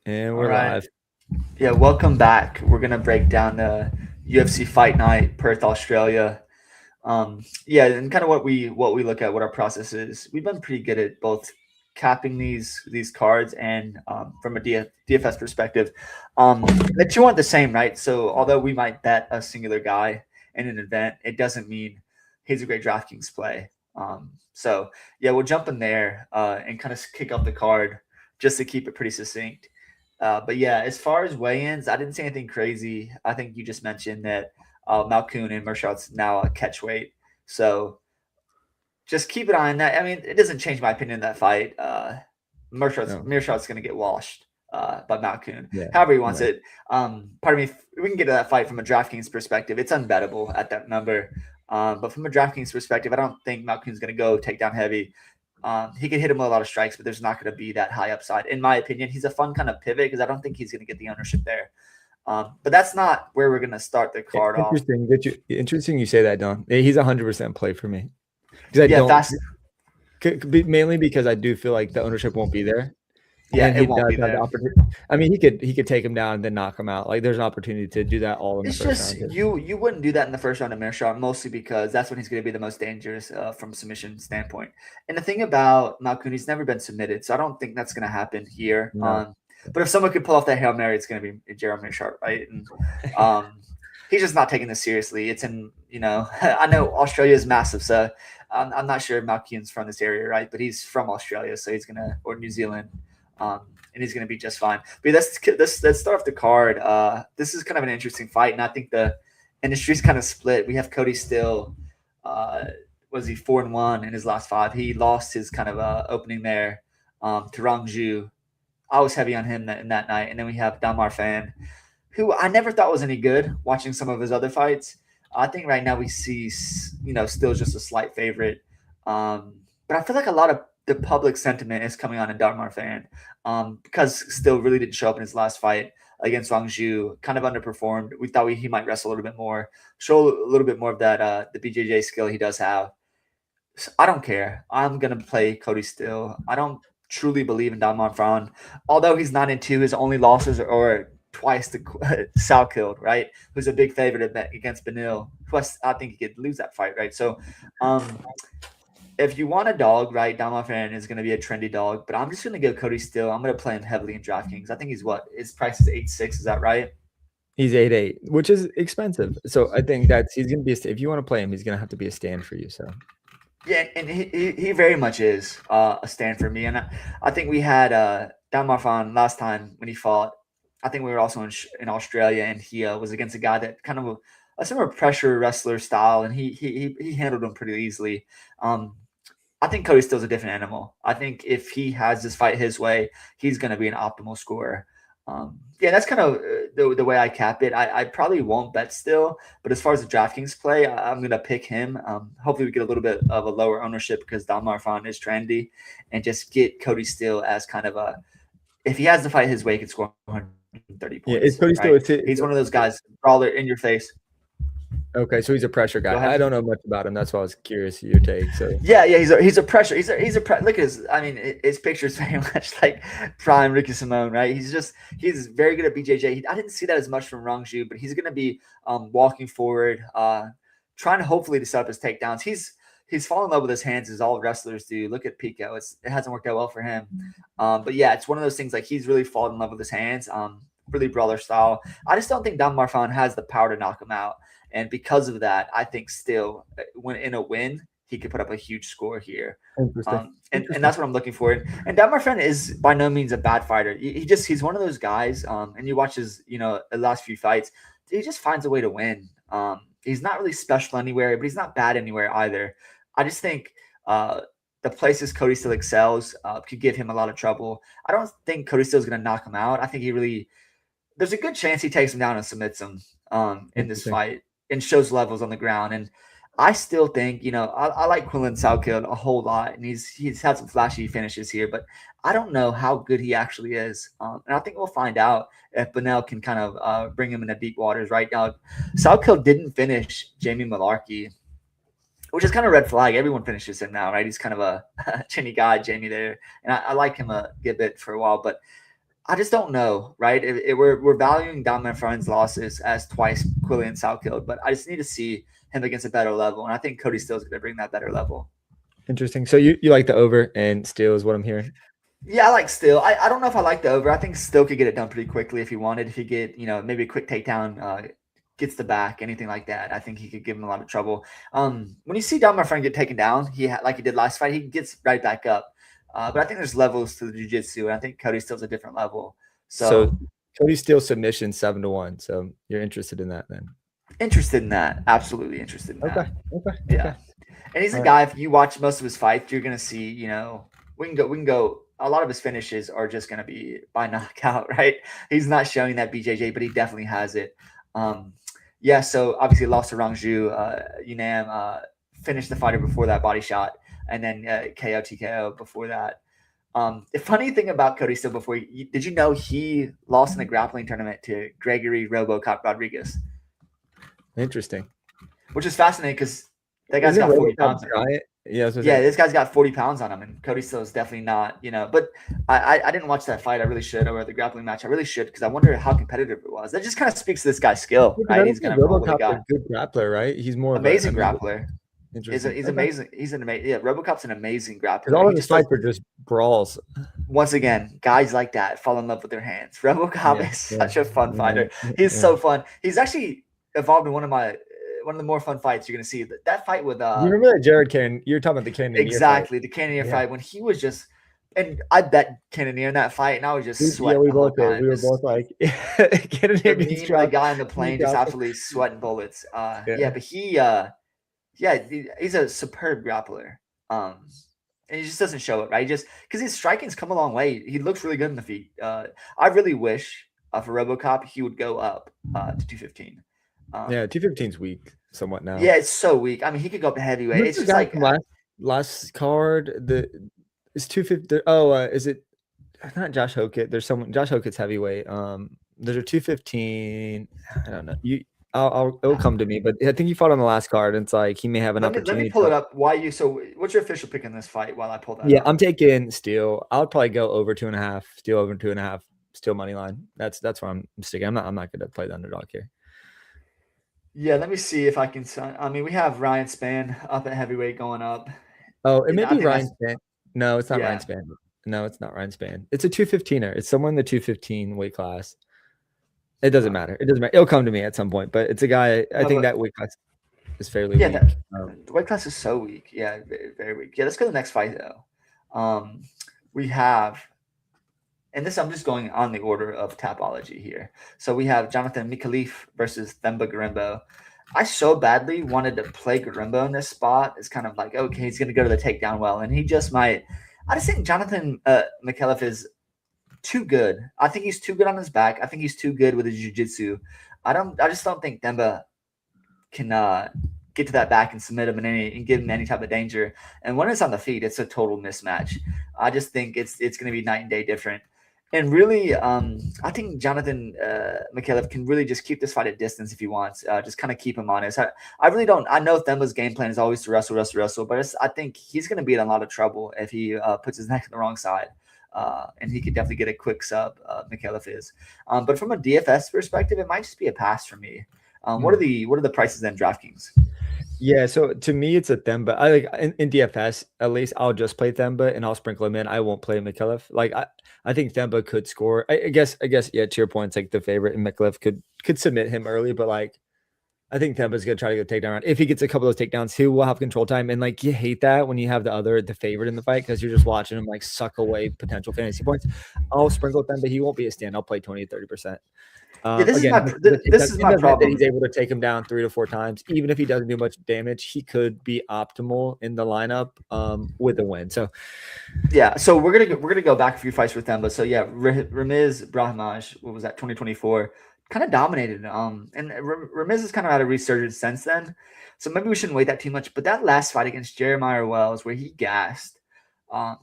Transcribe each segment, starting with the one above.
And All we're right. live. Yeah, welcome back. We're gonna break down the UFC Fight Night, Perth, Australia. Yeah, and kind of what we look at, what our process is. We've been pretty good at both capping these cards and from a DFS perspective. The two aren't the same, right? So although we might bet a singular guy in an event, it doesn't mean he's a great DraftKings play. So yeah, we'll jump in there and kind of kick off the card just to keep it pretty succinct. But yeah, as far as weigh-ins, I didn't say anything crazy. I think you just mentioned that Malkoun and Mershot's now a catch weight. So just keep an eye on that. I mean, it doesn't change my opinion in that fight. No. Mershot's going to get washed by Malkoun. Yeah. However he wants Right. it. Pardon me, we can get to that fight from a DraftKings perspective. It's unbettable at that number. But from a DraftKings perspective, I don't think Malkoun's going to go takedown heavy. He can hit him with a lot of strikes, but there's not going to be that high upside. In my opinion, he's a fun kind of pivot because I don't think he's going to get the ownership there. But that's not where we're going to start the card off. Interesting you say that, Don. He's 100% play for me. Because I Yeah, don't fast. mainly because I do feel like the ownership won't be there. Yeah, And it he won't does be have the there. opportunity. I mean, he could take him down and then knock him out. Like there's an opportunity to do that all in the It's first just round. you wouldn't do that in the first round of Mearshot, mostly because that's when he's going to be the most dangerous from a submission standpoint. And the thing about Malkoun, he's never been submitted, so I don't think that's going to happen here. No. But if someone could pull off that Hail Mary, it's going to be Jeremy Mearshot, right? And um, he's just not taking this seriously. It's in I know Australia is massive, so I'm not sure Malkoun's from this area, right? But he's from Australia, so he's gonna or New Zealand. And he's going to be just fine. But let's start off the card. This is kind of an interesting fight, and I think the industry's kind of split. We have Cody Still. Uh, was he 4-1 in his last five? He lost his kind of opening there to Rangju. I was heavy on him in that night, and then we have Damar Fan, who I never thought was any good. Watching some of his other fights, I think right now we see still just a slight favorite. But I feel like a lot of the public sentiment is coming on in Darmar Fan because Still really didn't show up in his last fight against Wangju, kind of underperformed. We thought he might wrestle a little bit more, show a little bit more of that the BJJ skill he does have. So I don't care. I'm gonna play Cody Still. I don't truly believe in Damar Fan, although he's 9-2. His only losses are twice to Sal killed, right? Who's a big favorite against Benil. Plus, I think he could lose that fight, right? So, if you want a dog, right, Damar Fan is going to be a trendy dog, but I'm just going to go Cody Still. I'm going to play him heavily in DraftKings. I think he's what? His price is 8-6. Is that right? He's 8-8, which is expensive. So I think he's gonna be if you want to play him, he's gonna have to be a stand for you. So Yeah, and he very much is a stand for me. And I think we had Damar Fan last time when he fought. I think we were also in Australia, and he was against a guy that kind of a similar pressure wrestler style, and he handled him pretty easily. I think Cody Still's a different animal. I think if he has this fight his way, he's going to be an optimal scorer. Yeah, that's kind of the way I cap it. I probably won't bet Still, but as far as the DraftKings play, I'm going to pick him. Hopefully, we get a little bit of a lower ownership because Damar Fan is trendy, and just get Cody Still as kind of a if he has to fight his way, he can score 130 yeah, points. it's Cody Right? Still. He's one of those guys, brawler in your face. Okay, so he's a pressure Go guy. ahead. I don't know much about him. That's why I was curious your take. So Yeah, he's a pressure. Look at his. I mean, his picture is very much like prime Ricky Simone, right? He's very good at BJJ. I didn't see that as much from Rangju, but he's going to be walking forward, trying to hopefully to set up his takedowns. He's fallen in love with his hands, as all wrestlers do. Look at Pico; it hasn't worked out well for him. But yeah, it's one of those things like he's really fallen in love with his hands. Really brawler style. I just don't think Don Marfan has the power to knock him out. And because of that, I think Still, when in a win, he could put up a huge score here. interesting. And that's what I'm looking for. And Damar Fan is by no means a bad fighter. He's one of those guys. And you watch his the last few fights, he just finds a way to win. He's not really special anywhere, but he's not bad anywhere either. I just think the places Cody Still excels could give him a lot of trouble. I don't think Cody Still is going to knock him out. I think there's a good chance he takes him down and submits him in this Interesting. fight and shows levels on the ground. And I still think, I like Quinlan Southkill a whole lot, and he's had some flashy finishes here, but I don't know how good he actually is. And I think we'll find out if Benel can kind of bring him into deep waters. Right now, Southkill didn't finish Jamie Malarkey, which is kind of a red flag. Everyone finishes him now, right? He's kind of a chinny guy, Jamie there, and I like him a good bit for a while, but I just don't know, right? We're valuing Dominic Friend's losses as twice Quillian Salkilled, but I just need to see him against a better level, and I think Cody Steele's going to bring that better level. Interesting. So you like the over and Steele is what I'm hearing. Yeah, I like Steele. I don't know if I like the over. I think Steele could get it done pretty quickly if he wanted. If he get maybe a quick takedown, gets the back, anything like that. I think he could give him a lot of trouble. When you see Dominic Friend get taken down, like he did last fight, he gets right back up. But I think there's levels to the jiu-jitsu, and I think Cody Steele's a different level. So Cody Steele submission 7-1. So you're interested in that then? Interested in that. Absolutely interested in that. Okay. Yeah. And he's a guy, if you watch most of his fights, you're gonna see, we can go a lot of his finishes are just gonna be by knockout, right? He's not showing that BJJ, but he definitely has it. So obviously lost to Rangju, Unam, finished the fighter before that body shot, and then KO TKO before that. The funny thing about Cody Steele did you know he lost in the grappling tournament to Gregory RoboCop Rodriguez? Interesting. Which is fascinating because that guy's got 40 pounds on him. Yeah, this guy's got 40 pounds on him, and Cody Steele is definitely not, But I didn't watch that fight. I really should, or the grappling match. I really should, because I wonder how competitive it was. That just kind of speaks to this guy's skill, right? He's going to roll with a guy. A good grappler, right? He's more amazing grappler. He's amazing. RoboCop's an amazing grappler. All of his fights are just brawls. Once again, guys like that fall in love with their hands. RoboCop is such a fun fighter. He's so fun. He's actually evolved in one of the more fun fights you're going to see. That fight with you remember that Jared Cannon? You're talking about the Cannonier exactly fight. The Cannonier fight when he was just, and I bet Cannonier in that fight, and I was just sweating. We were both like Cannonier gets the guy on the plane just absolutely sweating bullets. But he's a superb grappler. And he just doesn't show it, right? Just because his striking's come a long way. He looks really good in the feet. I really wish for RoboCop he would go up to 215. 215 is weak somewhat now. Yeah, it's so weak. I mean, he could go up to heavyweight. It's just like last card. It's 250. Is it not Josh Hokett? There's someone. Josh Hokett's heavyweight. There's a 215. I don't know. It'll come to me, but I think he fought on the last card, and it's like he may have an opportunity. Let me pull it up. What's your official pick in this fight while I pull that? Yeah, up? I'm taking Steele. I'll probably go over 2.5. Steele over 2.5. Steele money line. That's where I'm sticking. I'm not going to play the underdog here. Yeah, let me see if I can. I mean, we have Ryan Spann up at heavyweight going up. Oh, it may be Ryan Spann. No, it's not Ryan Spann. No, it's not Ryan Spann. It's a 215er. It's someone in the 215 weight class. It doesn't matter. It'll come to me at some point, but it's a guy. I think that weight class is fairly weak. The weight class is so weak. Yeah, very, very weak. Yeah, let's go to the next fight though. We have. And this, I'm just going on the order of Tapology here. So we have Jonathan Mikhalif versus Themba Garimbo. I so badly wanted to play Garimbo in this spot. It's kind of like, okay, he's going to go to the takedown well, and he just might. I just think Jonathan Mikhalif is too good. I think he's too good on his back. I think he's too good with his jiu-jitsu. I just don't think Themba can get to that back and submit him and give him any type of danger. And when it's on the feet, it's a total mismatch. I just think it's going to be night and day different. And really, I think Jonathan Mikhalif can really just keep this fight at distance if he wants. Just kind of keep him honest. I really don't. I know Themba's game plan is always to wrestle, but I think he's going to be in a lot of trouble if he puts his neck on the wrong side. And he could definitely get a quick sub. Mikhalif is. But from a DFS perspective, it might just be a pass for me. What are the prices then, DraftKings? Yeah, so to me, it's a Themba. I like in DFS, at least I'll just play Themba and I'll sprinkle him in. I won't play Mikhalif. Like I think Themba could score. I guess, yeah, to your point, it's like the favorite, and Mikhalif could submit him early, but like I think Themba's gonna try to get a takedown round. If he gets a couple of those takedowns, he will have control time. And like you hate that when you have the favorite in the fight because you're just watching him like suck away potential fantasy points. I'll sprinkle Themba. He won't be a stand. I'll play 20 to 30%. This is my problem. That he's able to take him down 3 to 4 times. Even if he doesn't do much damage, he could be optimal in the lineup with a win. So, yeah. So we're gonna go back a few fights with them, but so yeah, Ramiz Brahimaj, what was that? 2024, kind of dominated. And Ramiz has kind of had a resurgence since then. So maybe we shouldn't wait that too much. But that last fight against Jeremiah Wells, where he gassed.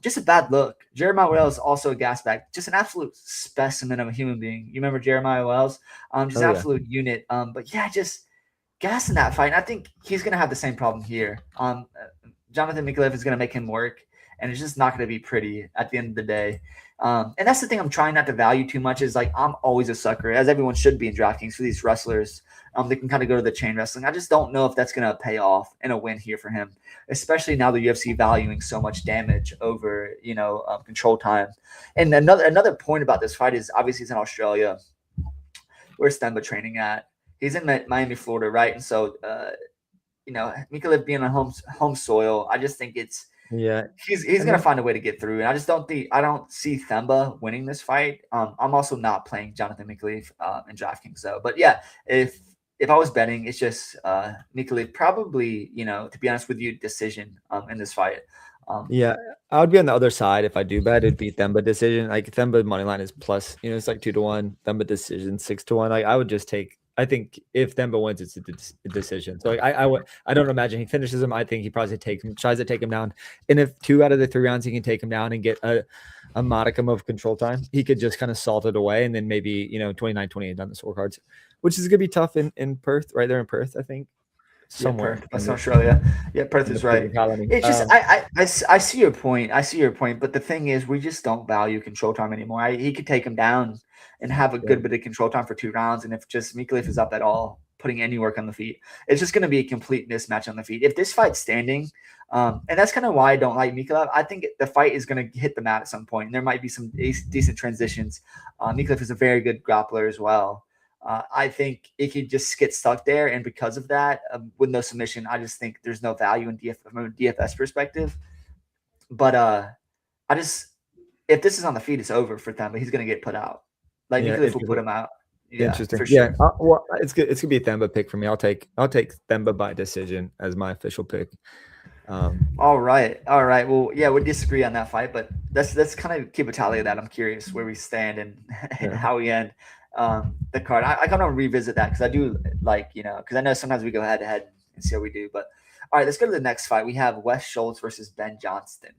Just a bad look. Jeremiah Wells also a gas bag, just an absolute specimen of a human being. You remember Jeremiah Wells? Just an absolute unit. But yeah, just gas in that fight. And I think he's gonna have the same problem here. Jonathan Mikhalif is gonna make him work, and it's just not going to be pretty at the end of the day. And that's the thing I'm trying not to value too much is like I'm always a sucker, as everyone should be in DraftKings, for these wrestlers. They can kind of go to the chain wrestling. I just don't know if that's going to pay off in a win here for him, especially now the UFC valuing so much damage over control time. And another point about this fight is obviously it's in Australia. Where's Themba training at? He's in Miami, Florida, right? And so Mikalev being on home soil, I just think he's gonna find a way to get through. And I don't see Themba winning this fight. I'm also not playing Jonathan Mikalev in DraftKings though. But yeah, if I was betting, it's just Mikalev probably, to be honest with you, decision in this fight. Yeah, I would be on the other side if I do bet. It'd be Themba decision. Like Themba money line is plus, it's like 2-1. Themba decision 6-1. Like I would just take. I think if Themba wins, it's a decision. So like I don't imagine he finishes him. I think he probably tries to take him down. And if 2 out of the 3 rounds he can take him down and get a modicum of control time, he could just kind of salt it away and then maybe 29-28 on the scorecards, which is gonna be tough in Perth, right there in Perth, I think. Somewhere. Perth. That's Australia. Yeah, Perth is right. It's just I see your point. But the thing is, we just don't value control time anymore. He could take him down and have a good bit of control time for 2 rounds. And if just Mikalev is up at all, putting any work on the feet, it's just going to be a complete mismatch on the feet. If this fight's standing, and that's kind of why I don't like Mikalev. I think the fight is going to hit the mat at some point, and there might be some decent transitions. Mikalev is a very good grappler as well. I think it could just get stuck there, and because of that, with no submission, I just think there's no value in from a DFS perspective. But if this is on the feet, it's over for Themba. He's going to get put out. Like Mikalev will put him out. Yeah, interesting. For sure. Yeah, well, it's good. It's gonna be a Themba pick for me. I'll take Themba by decision as my official pick. All right. Well, yeah, we disagree on that fight, but let's kind of keep a tally of that. I'm curious where we stand and how we end the card. I kind of revisit that because I do because I know sometimes we go head to head and see how we do. But all right, let's go to the next fight. We have Wes Schultz versus Ben Johnston.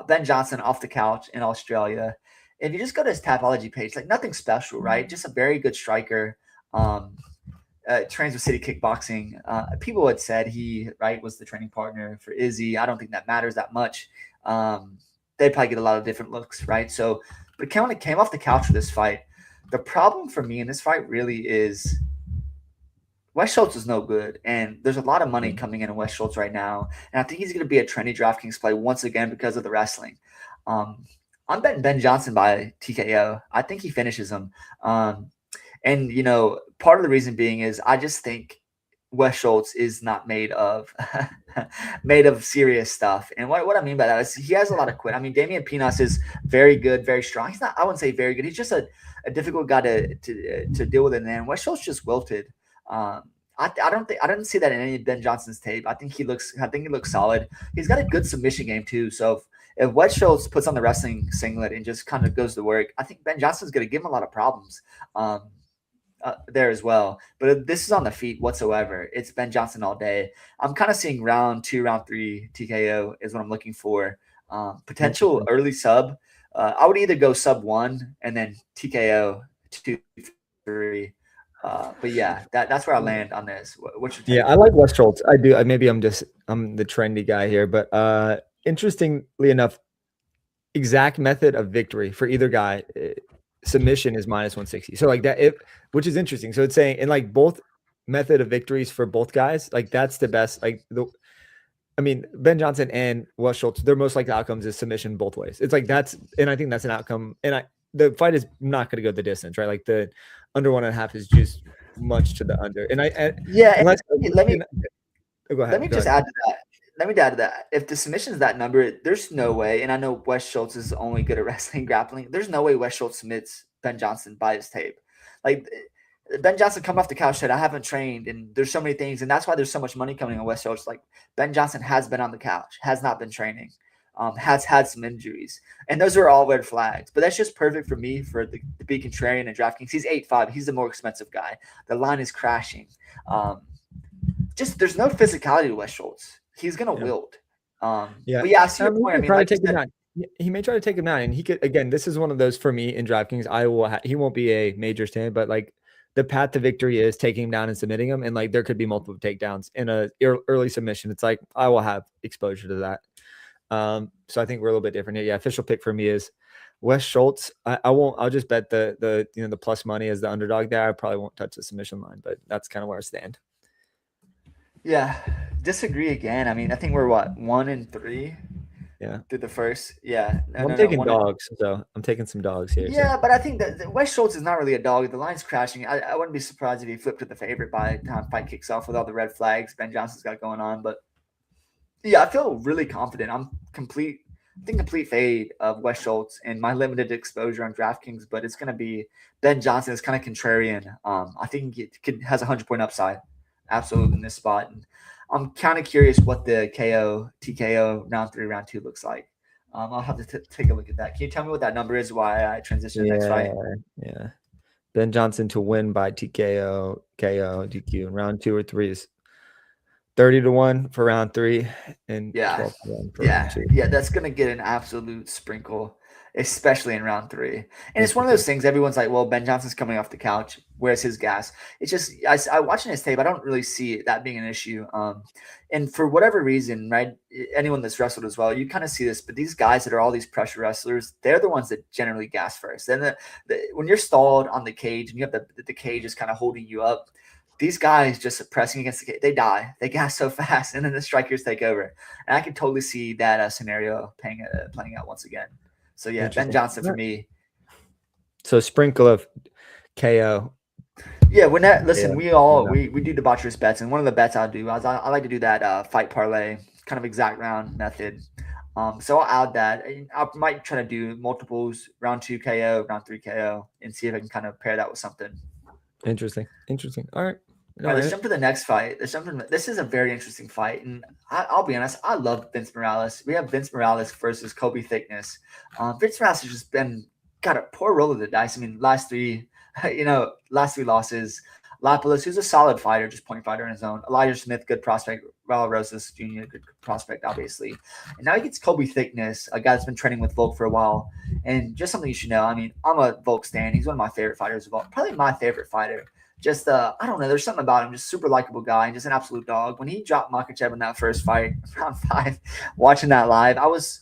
Ben Johnston off the couch in Australia. If you just go to his Tapology page, like nothing special, right? Just a very good striker. Trains with City Kickboxing. People had said he was the training partner for Izzy. I don't think that matters that much. They probably get a lot of different looks, right? So, but when it came off the couch for this fight, the problem for me in this fight really is Wes Schultz is no good, and there's a lot of money coming in Wes Schultz right now, and I think he's going to be a trendy DraftKings play once again because of the wrestling. I'm betting Ben Johnston by TKO. I think he finishes him. And, part of the reason being is I just think Wes Schultz is not made of serious stuff. And what I mean by that is he has a lot of quit. I mean, Damian Pinas is very good, very strong. He's not, I wouldn't say very good. He's just a difficult guy to deal with. And then Wes Schultz just wilted. I didn't see that in any of Ben Johnston's tape. I think he looks solid. He's got a good submission game too. So if Wes Schultz puts on the wrestling singlet and just kind of goes to work, I think Ben Johnston's going to give him a lot of problems there as well. But if this is on the feet whatsoever, it's Ben Johnston all day. I'm kind of seeing round 2, round 3 TKO is what I'm looking for. Potential early sub. I would either go sub 1 and then TKO 2, 3. But yeah, that's where I land on this. What's your take? Yeah, I like Wes Schultz. I do. Maybe I'm the trendy guy here, but interestingly enough, exact method of victory for either guy, submission is -160. So like that, which is interesting. So it's saying in like both method of victories for both guys, like that's the best. Ben Johnston and Wes Schultz, their most likely outcomes is submission both ways. It's like and I think that's an outcome. And the fight is not going to go the distance, right? Like the under 1.5 is just much to the under. And let me go ahead. Let me just add to that. Let me add to that. If the submission is that number, there's no way, and I know Wes Schultz is only good at wrestling grappling. There's no way Wes Schultz submits Ben Johnston by his tape. Like Ben Johnston come off the couch said, I haven't trained, and there's so many things, and that's why there's so much money coming on Wes Schultz. Like Ben Johnston has been on the couch, has not been training, has had some injuries, and those are all red flags. But that's just perfect for me to be contrarian in DraftKings. He's 8'5". He's the more expensive guy. The line is crashing. Just there's no physicality to Wes Schultz. He's gonna wilt. But yeah, I see your point. He may try to take him down, and he could. Again, this is one of those for me in DraftKings. He won't be a major stand, but like the path to victory is taking him down and submitting him, and like there could be multiple takedowns in a early submission. It's like I will have exposure to that. So I think we're a little bit different here. Yeah, official pick for me is Wes Schultz. I won't. I'll just bet the the plus money as the underdog there. I probably won't touch the submission line, but that's kind of where I stand. Yeah, disagree again. I mean, I think we're what 1-3. Yeah, Through the first. Yeah, I'm taking dogs, so I'm taking some dogs here. Yeah, So. but I think that Wes Schultz is not really a dog. The line's crashing. I wouldn't be surprised if he flipped to the favorite by the time fight kicks off with all the red flags Ben Johnson's got going on. But yeah, I feel really confident. I think complete fade of Wes Schultz and my limited exposure on DraftKings, but it's going to be Ben Johnson is kind of contrarian. I think it has a 100-point upside, absolutely in this spot. And I'm kind of curious what the KO TKO round 3, round 2 looks like. I'll have to take a look at that. Can you tell me what that number is? Why I transition to the next fight? Yeah. Ben Johnson to win by TKO, KO, DQ in round 2 or 3 is 30-1 for round 3 and 12-1 for round 2. Yeah, that's gonna get an absolute sprinkle, especially in round 3. And it's one of those things. Everyone's like, "Well, Ben Johnson's coming off the couch. Where's his gas?" It's just I watching his tape. I don't really see that being an issue. And for whatever reason, right? Anyone that's wrestled as well, you kind of see this. But these guys that are all these pressure wrestlers, they're the ones that generally gas first. And when you're stalled on the cage and you have the cage is kind of holding you up. These guys just pressing against the cage, they die. They gas so fast, and then the strikers take over. And I can totally see that scenario playing out once again. So yeah, Ben Johnson for me. So sprinkle of KO. Yeah, when that listen, we do debaucherous bets, and one of the bets I'll do is I like to do that fight parlay kind of exact round method. So I'll add that. I might try to do multiples, round 2 KO, round 3 KO, and see if I can kind of pair that with something. Interesting. All right. All right, let's jump to the next fight. This is a very interesting fight, and I'll be honest. I love Vince Morales. We have Vince Morales versus Kobe Thickness. Vince Morales has just got a poor roll of the dice. I mean, last three losses. Lapalus, who's a solid fighter, just point fighter in his own. Elijah Smith, good prospect. Raul Rosas Jr., good prospect, obviously. And now he gets Kobe Thickness, a guy that's been training with Volk for a while. And just something you should know. I mean, I'm a Volk stan. He's one of my favorite fighters of all. Probably my favorite fighter. Just I don't know. There's something about him. Just super likable guy and just an absolute dog. When he dropped Makhachev in that first fight, round 5, watching that live, it was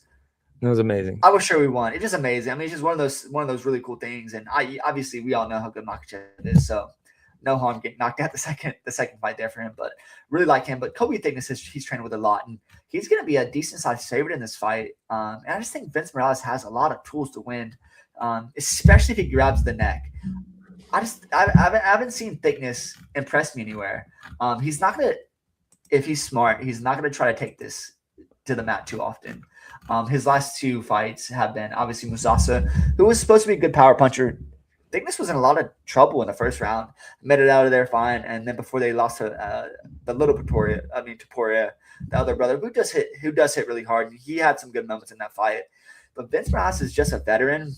amazing. I was sure we won. It's just amazing. I mean, it's just one of those really cool things. And obviously we all know how good Makhachev is. So no harm getting knocked out the second fight there for him. But really like him. But Kobe Thickness he's trained with a lot, and he's going to be a decent sized favorite in this fight. And I just think Vince Morales has a lot of tools to win, especially if he grabs the neck. I haven't seen Thickness impress me anywhere. He's not gonna, if he's smart, he's not gonna try to take this to the mat too often. His last 2 fights have been obviously Musasa, who was supposed to be a good power puncher. Thickness was in a lot of trouble in the first round, made it out of there fine, and then before they lost to the little Topuria, the other brother who does hit really hard. He had some good moments in that fight, but Vince Morales is just a veteran.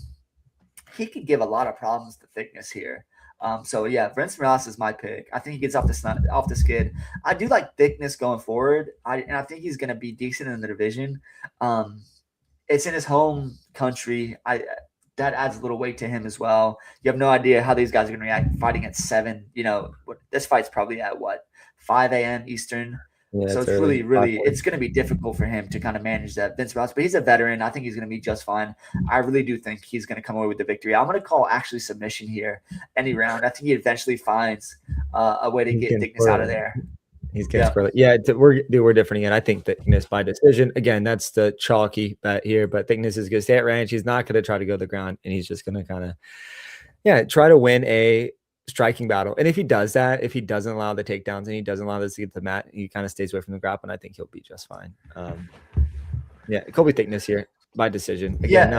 He could give a lot of problems to Thickness here. So yeah, Vince Morales is my pick. I think he gets off the skid. I do like Thickness going forward. I think he's going to be decent in the division. It's in his home country. That adds a little weight to him as well. You have no idea how these guys are going to react fighting at 7. This fight's probably at 5 a.m. Eastern. Yeah, so it's really it's going to be difficult for him to kind of manage that. Vince Morales, but he's a veteran. I think he's going to be just fine. I really do think he's going to come away with the victory. I'm going to call actually submission here any round. I think he eventually finds a way to get Thickness out of there. He's getting spoiled. Yeah, we're different again. I think Thickness by decision. Again, that's the chalky bet here, but Thickness is going to stay at range. He's not going to try to go to the ground, and he's just going to kind of try to win a striking battle. And if he does that, if he doesn't allow the takedowns and he doesn't allow this to get to the mat, he kind of stays away from the grappling, I think he'll be just fine. Kobe Thickness here by decision. Again,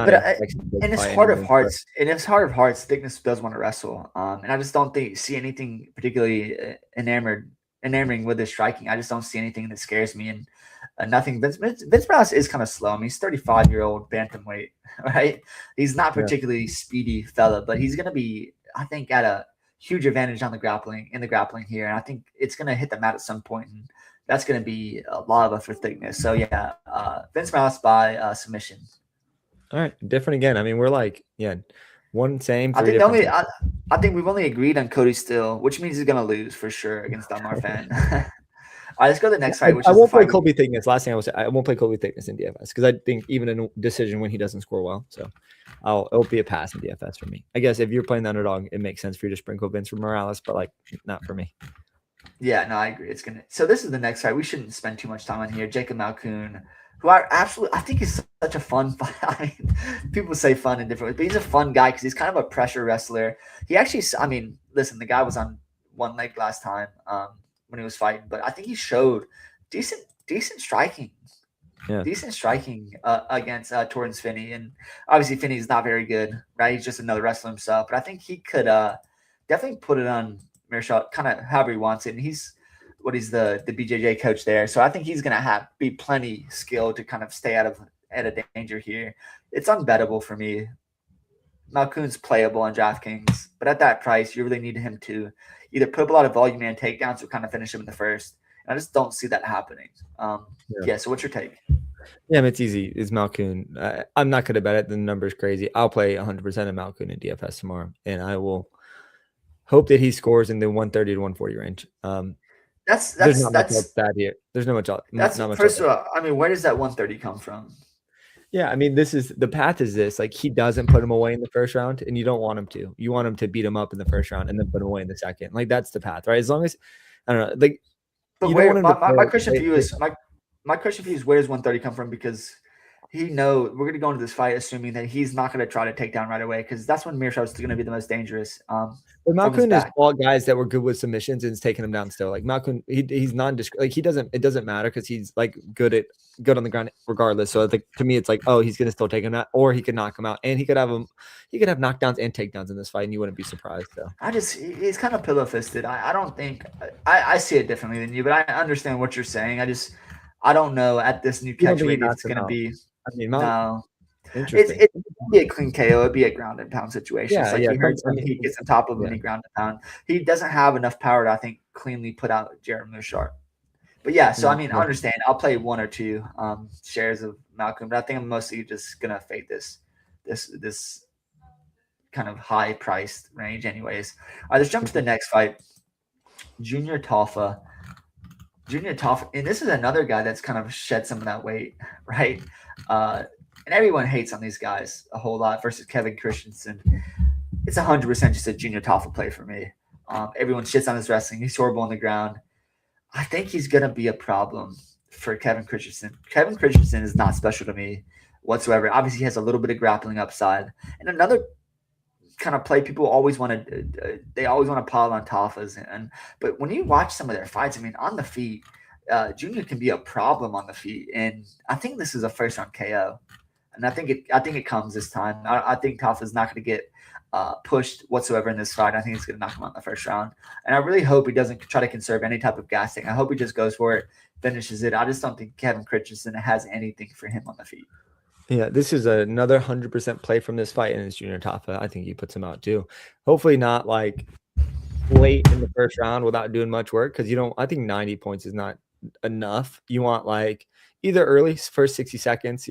in his heart of hearts, Thickness does want to wrestle. And I just don't see anything particularly enamoring with his striking. I just don't see anything that scares me, and nothing. Vince Morales is kind of slow. I mean, he's 35-year-old bantamweight, right? He's not particularly speedy fella, but he's going to be, I think, at a huge advantage on the grappling here. And I think it's going to hit the mat at some point, and that's going to be a lot of it for Thickness. So yeah, Vince Morales by submission. All right. Different again. I mean, we're like, one same. I think we've only agreed on Cody Still, which means he's going to lose for sure against Delmar Fan. right, let's go to the next fight, which I is the won't play fight. Colby Thickness. Last thing I will say, I won't play Colby Thickness in DFS because I think even in a decision when he doesn't score well. So it'll be a pass in DFS for me. I guess if you're playing the underdog, it makes sense for you to sprinkle Vince Morales, but like not for me. Yeah, no, I agree. So this is the next fight. We shouldn't spend too much time on here. Jacob Malkoun, who I think is such a fun fight. I mean, people say fun in different ways, but he's a fun guy because he's kind of a pressure wrestler. He actually, I mean, listen, the guy was on one leg last time when he was fighting, but I think he showed decent striking. Yeah. Decent striking against Torrance Finney. And obviously Finney's not very good, right? He's just another wrestler himself. But I think he could definitely put it on Mearshot kind of however he wants it. And he's the BJJ coach there. So I think he's going to be plenty skilled to kind of stay out of danger here. It's unbettable for me. Malkoun's playable on DraftKings, but at that price, you really need him to either put up a lot of volume and takedowns or kind of finish him in the first. I just don't see that happening. So what's your take? Yeah, I mean, it's easy. It's Malkoun. I'm not going to bet it. The number's crazy. I'll play 100% of Malkoun in DFS tomorrow, and I will hope that he scores in the 130 to 140 range. There's not much else bad here. There's no much else. First of all, I mean, where does that 130 come from? Yeah, I mean, the path is this. Like, he doesn't put him away in the first round, and you don't want him to. You want him to beat him up in the first round and then put him away in the second. Like, that's the path, right? As long as, I don't know, like, but my question for you is, my question for you is, where does 130 come from? Because we're going to go into this fight assuming that he's not going to try to take down right away, because that's when Mearshot is going to be the most dangerous. But Malkoun is all guys that were good with submissions and is taking him down still. Like Malkoun, he's nondescript. Like it doesn't matter because he's like good on the ground regardless. So like to me, it's like, oh, he's gonna still take him out, or he could knock him out, and he could have knockdowns and takedowns in this fight, and you wouldn't be surprised. So he's kind of pillow fisted. I don't think I see it differently than you, but I understand what you're saying. I don't know at this new catch weight if it's gonna be. I mean, no. It'd be a clean KO. It'd be a ground and pound situation. Yeah, he hurts him. He gets on top of him and he ground and pound. He doesn't have enough power to, I think, cleanly put out Jared Mearshot. But yeah, so I mean, I understand. I'll play one or two shares of Malkoun, but I think I'm mostly just gonna fade this kind of high priced range, anyways. All right, let's jump to the next fight. Junior Taffa, and this is another guy that's kind of shed some of that weight, right? And everyone hates on these guys a whole lot versus Kevin Christensen. It's 100% just a Junior Taffa play for me. Everyone shits on his wrestling. He's horrible on the ground. I think he's going to be a problem for Kevin Christensen. Kevin Christensen is not special to me whatsoever. Obviously, he has a little bit of grappling upside. And another kind of play people always want to pile on Taffa's. But when you watch some of their fights, I mean, on the feet, Junior can be a problem on the feet. And I think this is a first-round KO. And I think it comes this time. I think Taffa's not going to get pushed whatsoever in this fight. I think he's going to knock him out in the first round. And I really hope he doesn't try to conserve any type of gassing. I hope he just goes for it, finishes it. I just don't think Kevin Christensen has anything for him on the feet. Yeah, this is another 100% play from this fight, and it's Junior Taffa. I think he puts him out too. Hopefully not like late in the first round without doing much work, because I think 90 points is not enough. You want like either early, first 60 seconds,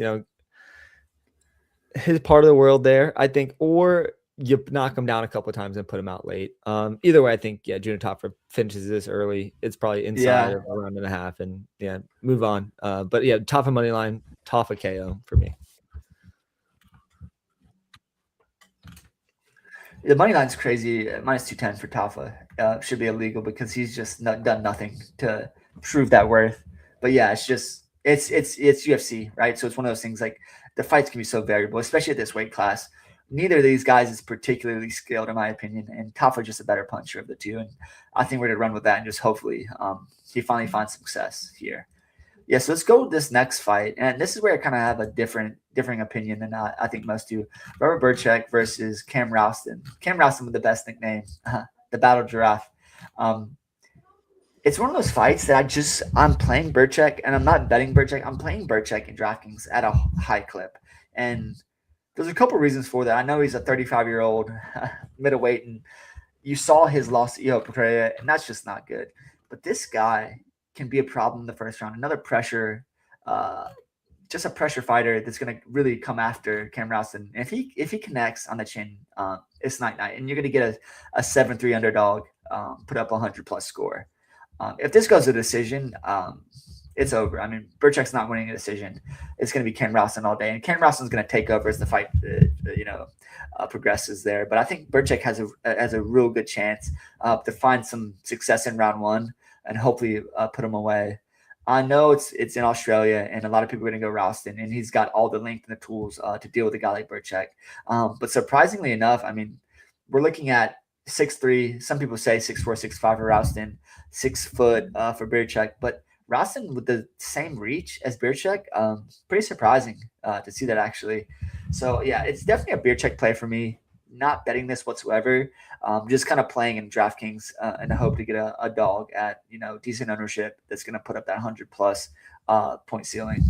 his part of the world there, I think, or you knock him down a couple of times and put him out late. Either way, I think, Junior Taffa finishes this early. It's probably inside of a round and a half, and move on. But Taffa money line, Taffa KO for me. The money line's crazy. -210 for Taffa should be illegal because he's just done nothing to prove that worth. But yeah, it's UFC, right? So it's one of those things, like, the fights can be so variable, especially at this weight class. Neither of these guys is particularly skilled, in my opinion, and Taffa's just a better puncher of the two. And I think we're going to run with that and just hopefully he finally finds success here. Yeah, so let's go with this next fight. And this is where I kind of have a differing opinion than I think most do. Robert Burchak versus Cam Ralston. Cam Ralston with the best nickname, the Battle Giraffe. It's one of those fights that I'm playing Burchak, and I'm not betting Burchak. I'm playing Burchak in DraftKings at a high clip. And there's a couple reasons for that. I know he's a 35-year-old middleweight, and you saw his loss to Iho Pereira, and that's just not good. But this guy can be a problem in the first round. Another pressure, just a pressure fighter that's going to really come after Cam Ralston. If he connects on the chin, it's night, and you're going to get a 7-3 underdog, put up a 100+ score. If this goes to decision, it's over. I mean, Burchak's not winning a decision. It's going to be Ken Ralston all day, and Ken Ralston's going to take over as the fight, progresses there. But I think Burchak has a real good chance to find some success in round one and hopefully put him away. I know it's in Australia, and a lot of people are going to go Ralston, and he's got all the length and the tools to deal with a guy like Burchak. But surprisingly enough, I mean, we're looking at 6'3". Some people say 6'4", 6'5" for Ralston, 6 foot for Burchak, but Ralston with the same reach as Burchak, pretty surprising to see that actually. So yeah, it's definitely a Burchak play for me. Not betting this whatsoever. Just kind of playing in DraftKings in the hope to get a dog at decent ownership that's going to put up that 100+ point ceiling.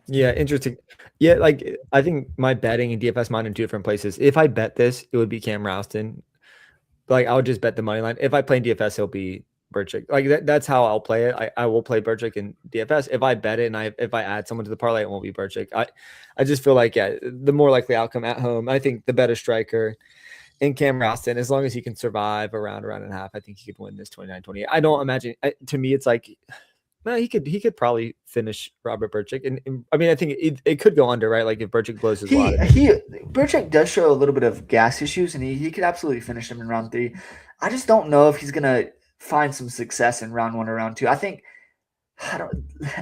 Yeah, interesting. Yeah, like I think my betting in DFS mine in two different places. If I bet this, it would be Cam Ralston. Like I would just bet the money line. If I play in DFS, it'll be Burchak. Like that's how I'll play it. I will play Burchak in DFS. If I bet it and if I add someone to the parlay, it won't be Burchak. I just feel like the more likely outcome at home. I think the better striker in Cam Ralston, as long as he can survive around and a half, I think he could win this 29-28. I don't imagine. To me, it's like, well, he could probably finish Robert Burchak, and I mean, I think it could go under, right? Like if Burchak blows his wad. Burchak does show a little bit of gas issues, and he could absolutely finish him in round 3. I just don't know if he's gonna find some success in round 1 or round 2. I think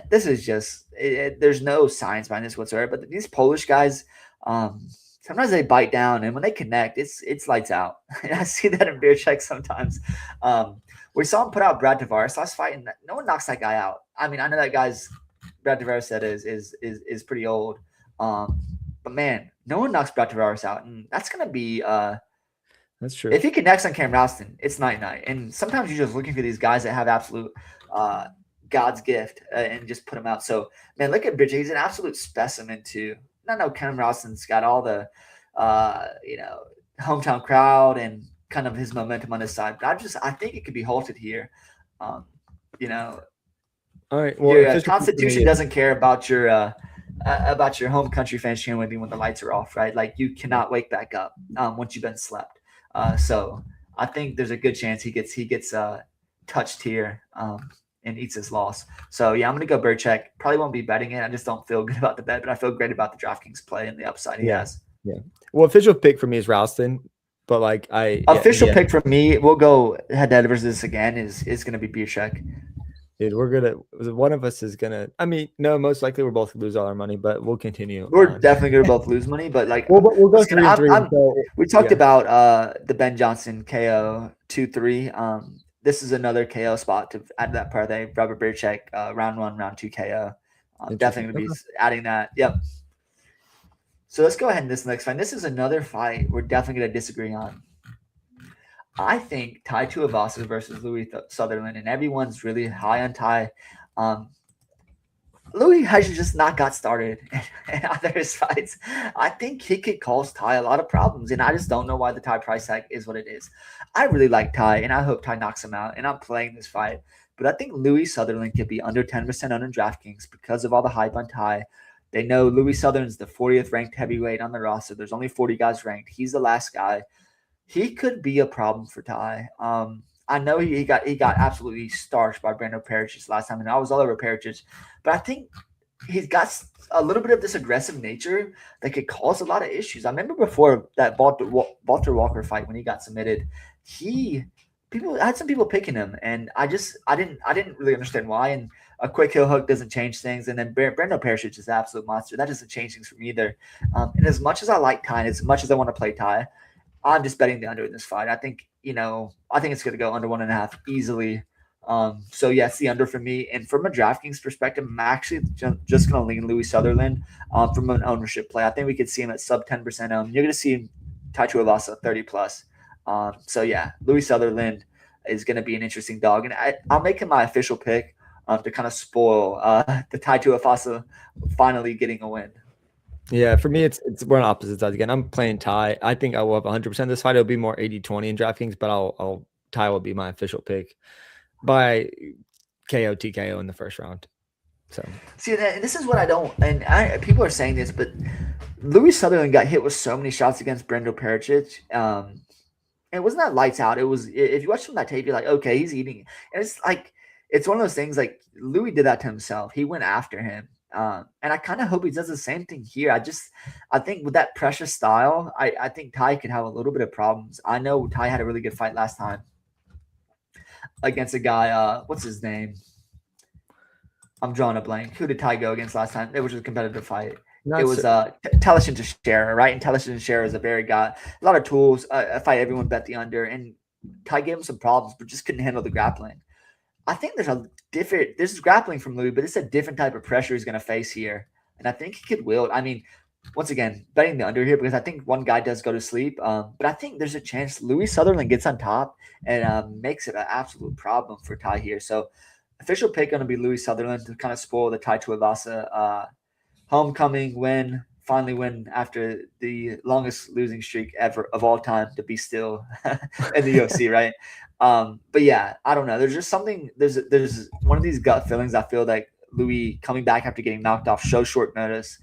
this is just there's no science behind this whatsoever. But these Polish guys, sometimes they bite down, and when they connect, it's lights out. And I see that in Burchak sometimes. We saw him put out Brad Tavares last fight, and no one knocks that guy out. I mean, I know that guy's Brad Tavares said is pretty old, but man, no one knocks Brad Tavares out, and that's gonna be that's true. If he connects on Cam Ralston, it's night. And sometimes you're just looking for these guys that have absolute God's gift and just put them out. So man, look at Bridget; he's an absolute specimen too. I know Cam Ralston's got all the hometown crowd and kind of his momentum on his side, but I think it could be halted here. All right. Well, your Constitution doesn't care about your home country fans cheering with you when the lights are off, right? Like you cannot wake back up once you've been slept. So I think there's a good chance he gets touched here and eats his loss. So yeah, I'm gonna go Burchak. Probably won't be betting it. I just don't feel good about the bet, but I feel great about the DraftKings play and the upside he has. Yeah. Well, official pick for me is Ralston. But like pick for me, we'll go head-to-head versus this again is going to be Burchak. Dude, one of us is gonna. I mean, no, most likely we're both gonna lose all our money, but we'll continue. We're definitely gonna both lose money, but like we'll go 3-3. We talked about the Ben Johnson KO 2-3. This is another KO spot to add to that parlay. Robert Burchak, round 1, round 2 KO. Definitely gonna be adding that. Yep. So let's go ahead in this next fight. This is another fight we're definitely going to disagree on. I think Tai Tuivasa versus Louis Sutherland, and everyone's really high on Tai. Louis has just not got started in either his fights. I think he could cause Tai a lot of problems, and I just don't know why the Tai price tag is what it is. I really like Tai, and I hope Tai knocks him out, and I'm playing this fight. But I think Louis Sutherland could be under 10% on DraftKings because of all the hype on Tai. They know Louis Sutherland's the 40th ranked heavyweight on the roster. There's only 40 guys ranked. He's the last guy. He could be a problem for Tai. I know he got absolutely starched by Brando Perich last time, and I was all over Perich. But I think he's got a little bit of this aggressive nature that could cause a lot of issues. I remember before that Walter Walker fight when he got submitted, I had some people picking him, and I didn't really understand why. And a quick heel hook doesn't change things, and then Brando Perich is an absolute monster. That doesn't change things for me either. And as much as I like Tai, and as much as I want to play Tai, I'm just betting the under in this fight. I think it's going to go under 1.5 easily. So yeah, it's the under for me. And from a DraftKings perspective, I'm actually just going to lean Louis Sutherland from an ownership play. I think we could see him at sub 10% owned. You're going to see Tai Tuivasa 30+. So yeah, Louis Sutherland is going to be an interesting dog, and I'll make him my official pick to kind of spoil the Tai Tuivasa finally getting a win. Yeah, for me, we're on opposite sides again. I'm playing Tai. I think I will have 100% this fight. It'll be more 80-20 in DraftKings, but Tai will be my official pick by KO TKO in the first round. So see, this is what I don't. And people are saying this, but Louis Sutherland got hit with so many shots against Brando Perich. it wasn't that lights out. It was, if you watch from that tape, you're like, okay, he's eating. And it's like, it's one of those things like Louis did that to himself. He went after him. And I kind of hope he does the same thing here. I think with that pressure style, I think Ty could have a little bit of problems. I know Ty had a really good fight last time against a guy. What's his name? I'm drawing a blank. Who did Ty go against last time? It was a competitive fight. It was Taliesin Teixeira, right? And Taliesin Teixeira is a very guy, a lot of tools. A fight everyone bet the under, and Ty gave him some problems, but just couldn't handle the grappling. I think there's grappling from Louis, but it's a different type of pressure he's going to face here, and I think he could wield. I mean, once again, betting the under here because I think one guy does go to sleep, but I think there's a chance Louis Sutherland gets on top and makes it an absolute problem for Ty here. So, official pick going to be Louis Sutherland to kind of spoil the Tai Tuivasa homecoming win, finally win after the longest losing streak ever of all time to be still in the UFC, right? But yeah, I don't know. There's just something. There's one of these gut feelings. I feel like Louis coming back after getting knocked off so short notice.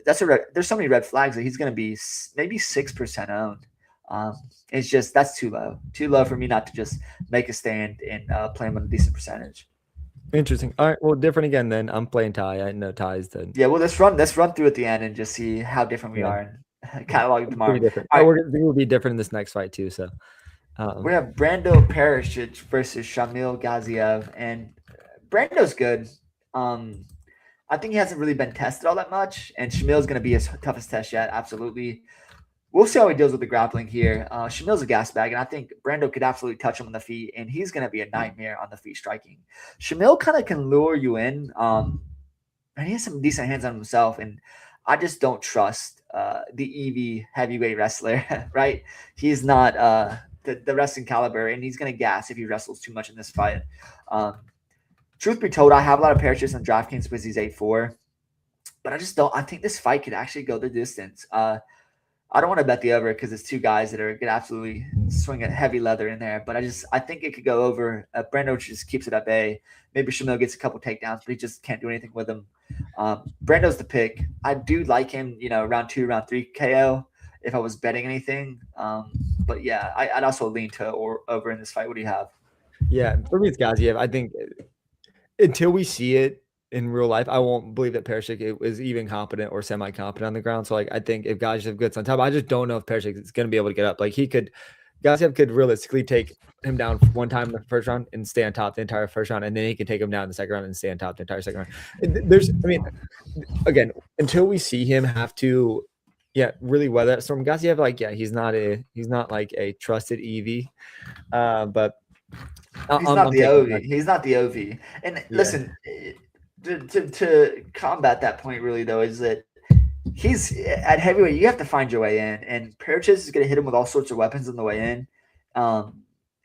There's so many red flags that he's going to be maybe 6% owned. It's just that's too low for me not to just make a stand and play him on a decent percentage. Interesting. All right. Well, different again then. I'm playing Ty. I know Ty's then. Yeah. Well, let's run through at the end and just see how different we are and catalog tomorrow. Different. All right. We'll be different in this next fight too. So we have Brando Perisic versus Shamil Gaziev, and Brando's good. I think he hasn't really been tested all that much, and Shamil's going to be his toughest test yet. Absolutely. We'll see how he deals with the grappling here. Shamil's a gas bag, and I think Brando could absolutely touch him on the feet, and he's going to be a nightmare on the feet striking. Shamil kind of can lure you in, and he has some decent hands on himself, and I just don't trust the EV heavyweight wrestler, right? He's not the wrestling caliber, and he's going to gas if he wrestles too much in this fight. Truth be told, I have a lot of Perisic on DraftKings because he's 8-4, but I just don't. I think this fight could actually go the distance. I don't want to bet the over because it's two guys that are going to absolutely swing a heavy leather in there. But I think it could go over. Brando just keeps it at bay. Maybe Shamil gets a couple takedowns, but he just can't do anything with him. Brando's the pick. I do like him, round 2, round 3 KO if I was betting anything. But yeah, I'd also lean to over in this fight. What do you have? Yeah, for me it's Gaziev. I think until we see it in real life, I won't believe that Perisic is even competent or semi-competent on the ground. So, I think if Gaziev gets on top, I just don't know if Perisic is going to be able to get up. Like, Gaziev could realistically take him down one time in the first round and stay on top the entire first round, and then he can take him down in the second round and stay on top the entire second round. Again, until we see him have to, really weather that storm. Gaziev, he's not like a trusted EV, but he's not the OV. He's not the OV. And listen. To combat that point, really, though, is that he's at heavyweight. You have to find your way in, and Perisic is going to hit him with all sorts of weapons on the way in.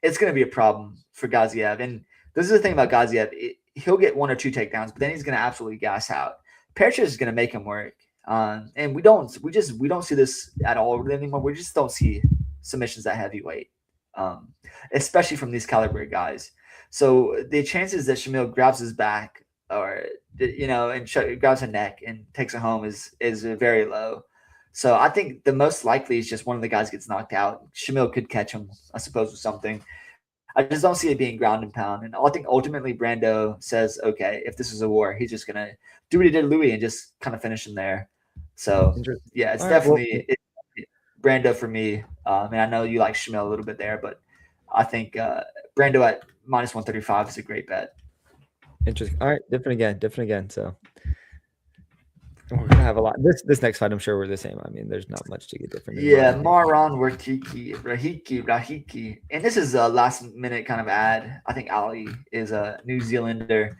It's going to be a problem for Gaziev. And this is the thing about Gaziev: he'll get 1 or 2 takedowns, but then he's going to absolutely gas out. Perisic is going to make him work, and we don't see this at all anymore. We just don't see submissions at heavyweight, especially from these caliber guys. So the chances that Shamil grabs his back or and grabs a neck and takes it home is very low. So I think the most likely is just one of the guys gets knocked out. Shamil could catch him, I suppose, with something. I just don't see it being ground and pound. And I think ultimately Brando says, okay, if this is a war, he's just gonna do what he did Louis and just kind of finish him there. So yeah, it's definitely Brando for me. And I know you like Shamil a little bit there, but I think Brando at -135 is a great bet. Interesting. All right, different again. So we're gonna have a lot. This next fight, I'm sure we're the same. There's not much to get different. Yeah, Maran Rahiki, and this is a last minute kind of ad. I think Ali is a New Zealander.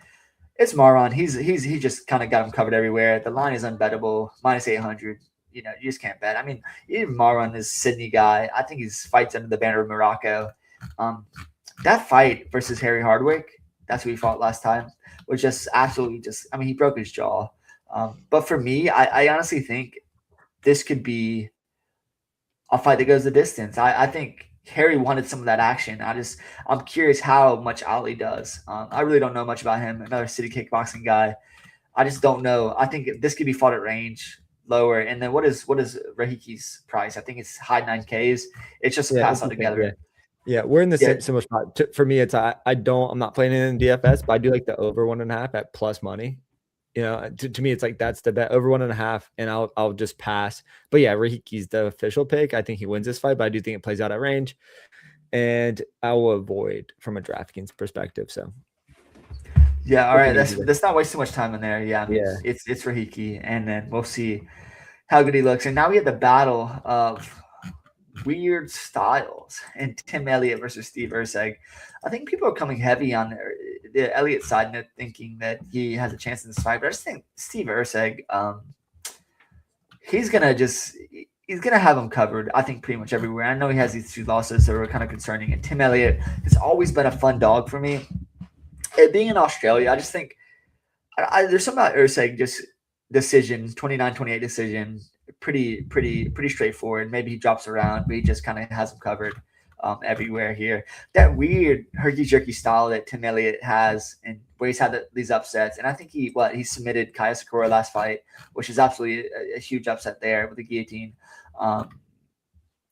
It's Maran. He just kind of got him covered everywhere. The line is unbettable, -800. You just can't bet. Even Maran is Sydney guy. I think he fights under the banner of Morocco. That fight versus Harry Hardwick. That's who he fought last time, was just absolutely he broke his jaw. But for me, I honestly think this could be a fight that goes the distance. I think Harry wanted some of that action. I'm curious how much Ali does. I really don't know much about him. Another city kickboxing guy. I just don't know. I think this could be fought at range. lower. And then what is Rahiki's price? I think it's high 9Ks. It's just a Yeah, pass it's the same. altogether. Yeah, we're in the Yeah. similar spot. For me, it's I'm not playing it in DFS, but I do like the over 1.5 at plus money. To me, it's like that's the bet, over 1.5, and I'll just pass. But yeah, Rahiki's the official pick. I think he wins this fight, but I do think it plays out at range, and I will avoid from a DraftKings perspective. So Yeah, all it's right. an easy Let's not waste too much time in there. Yeah, I mean Yeah. it's Rahiki, and then we'll see how good he looks. And now we have the battle of weird styles and Tim Elliott versus Steve Erceg. I think people are coming heavy on the Elliott side, note, thinking that he has a chance in this fight. But I just think Steve Erceg, he's gonna have him covered. I think pretty much everywhere. I know he has these 2 losses that were kind of concerning, and Tim Elliott has always been a fun dog for me. It being in Australia, I just think there's something about Erceg, just decision, 29-28 decision, pretty straightforward. Maybe he drops around, but he just kind of has them covered everywhere here. That weird herky-jerky style that Tim Elliott has, and where he's had these upsets. And I think he submitted Kaya Sakura last fight, which is absolutely a huge upset there with the guillotine.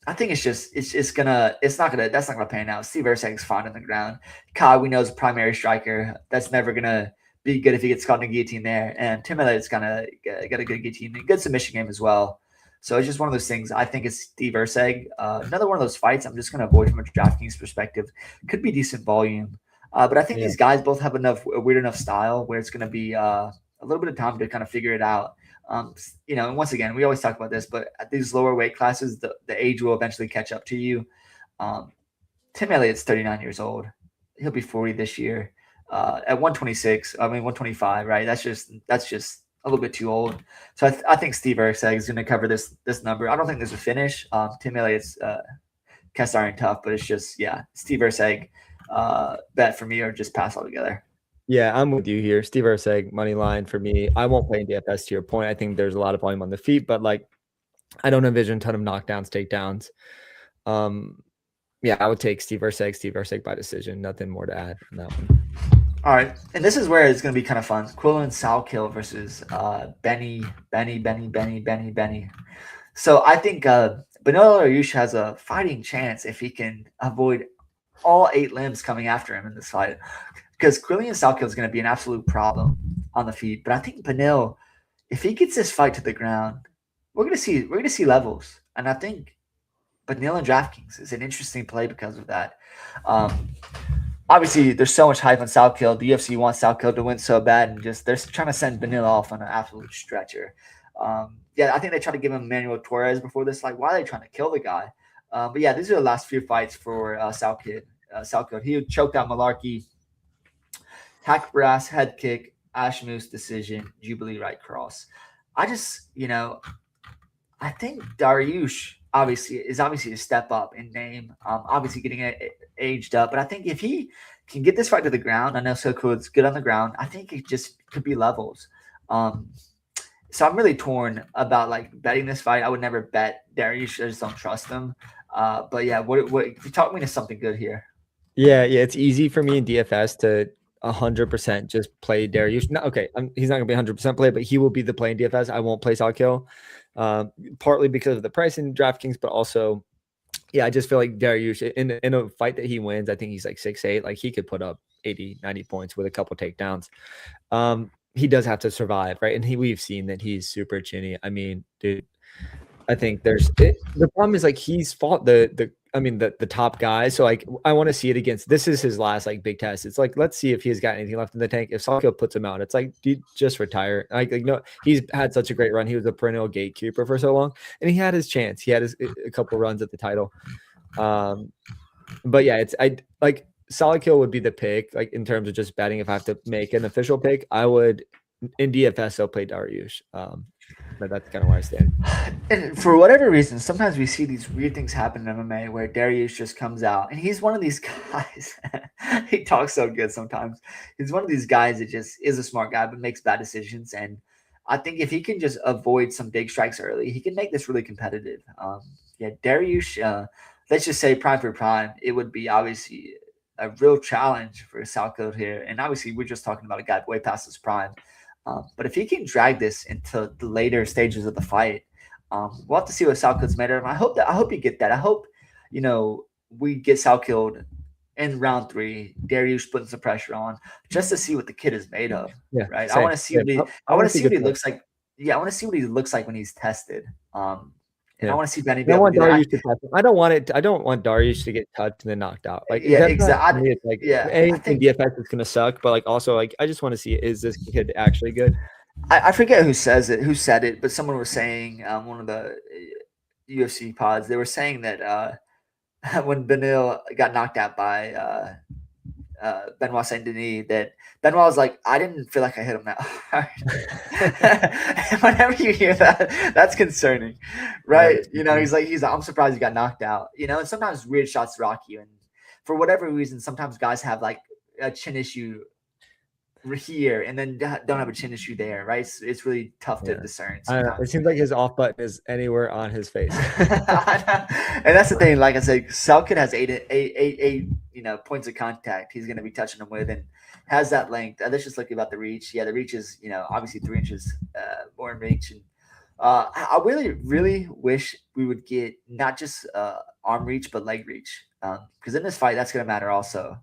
I think that's not gonna pan out. Steve Erceg's fine on the ground. Kai, we know, is a primary striker. That's never gonna be good if he gets caught in a guillotine there. And Tim Elliott's gonna got a good guillotine, good submission game as well. So it's just one of those things. I think it's Steve Erceg. Another one of those fights I'm just gonna avoid from a DraftKings perspective. Could be decent volume, but I think these guys both have a weird enough style where it's gonna be a little bit of time to kind of figure it out. And once again, we always talk about this, but at these lower weight classes, the age will eventually catch up to you. Tim Elliott's 39 years old. He'll be 40 this year. At 126, 125, right? That's just a little bit too old. So I think Steve Erceg is going to cover this number. I don't think there's a finish. Tim Elliott's cast iron tough, but it's just, Steve Erceg bet for me, or just pass altogether. Yeah, I'm with you here. Steve Erceg, money line for me. I won't play in DFS to your point. I think there's a lot of volume on the feet, but I don't envision a ton of knockdowns, takedowns. I would take Steve Erceg by decision. Nothing more to add on that one. All right, and this is where it's going to be kind of fun. Quillen Salkill versus Benny. So I think Beneil Dariush has a fighting chance if he can avoid all 8 limbs coming after him in this fight, because Quillen Salkill is going to be an absolute problem on the feet. But I think Beneil, if he gets this fight to the ground, we're going to see levels, and I think Beneil and DraftKings is an interesting play because of that. Obviously, there's so much hype on Salkill. The UFC wants Salkill to win so bad, and they're trying to send Beneil off on an absolute stretcher. I think they tried to give him Manuel Torres before this. Why are they trying to kill the guy? But these are the last few fights for Salkill. He choked out Malarkey, hack brass, head kick, Ash Moose decision, Jubilee right cross. I think Dariush is obviously a step up in name, obviously getting aged up. But I think if he can get this fight to the ground, I know Silkwood's good on the ground. I think it just could be levels. So I'm really torn about betting this fight. I would never bet Dariush. I just don't trust him. What you talk me to something good here? Yeah, it's easy for me in DFS to 100% just play Dariush. No, okay, he's not gonna be 100% play, but he will be the play in DFS. I won't play Salkill. Partly because of the price in DraftKings, but also, I just feel like Dariush in a fight that he wins, I think he's 6'8", he could put up 80, 90 points with a couple takedowns. He does have to survive, right? And we've seen that he's super chinny. I mean, dude, I think the problem is he's fought the top guys. So I want to see it against, this is his last big test. It's let's see if he's got anything left in the tank. If Salkill puts him out, it's dude, just retire. No, he's had such a great run. He was a perennial gatekeeper for so long, and he had his chance. He had a couple runs at the title. Salkill would be the pick, in terms of just betting. If I have to make an official pick, I would in DFS I'll play Dariush. But that's kind of where I stand. And for whatever reason, sometimes we see these weird things happen in MMA where Dariush just comes out, and he's one of these guys. He talks so good sometimes. He's one of these guys that just is a smart guy but makes bad decisions. And I think if he can just avoid some big strikes early, he can make this really competitive. Dariush, let's just say prime for prime, it would be obviously a real challenge for Salkill here. And obviously, we're just talking about a guy way past his prime. But if he can drag this into the later stages of the fight, we'll have to see what Salkild's made of. I hope you get that. I hope we get Salkild in round 3. Dariush putting some pressure on just to see what the kid is made of. Yeah, right. same. I want to see I want to see what he looks like. Yeah, I want to see what he looks like when he's tested. And I want to see Benny be able to do Dariush to touch him. I don't want Dariush to get touched and then knocked out. Like, yeah, exactly. I think DFS is gonna suck, but like also like I just want to see, is this kid actually good? I forget who said it, but someone was saying one of the UFC pods. They were saying that when Benil got knocked out by Benoit Saint Denis, that Benoit was like, I didn't feel like I hit him that hard. Whenever you hear that, that's concerning, right? He's like, I'm surprised he got knocked out. And sometimes weird shots rock you, and for whatever reason, sometimes guys have like a chin issue here and then don't have a chin issue there, right? It's really tough to discern. It seems like his off button is anywhere on his face. And that's the thing. Like I said, Salkid has eight points of contact he's going to be touching them with, and has that length. Let's just look about the reach. Yeah, the reach is obviously 3 inches more in reach. And I really wish we would get not just arm reach but leg reach, because in this fight that's going to matter also.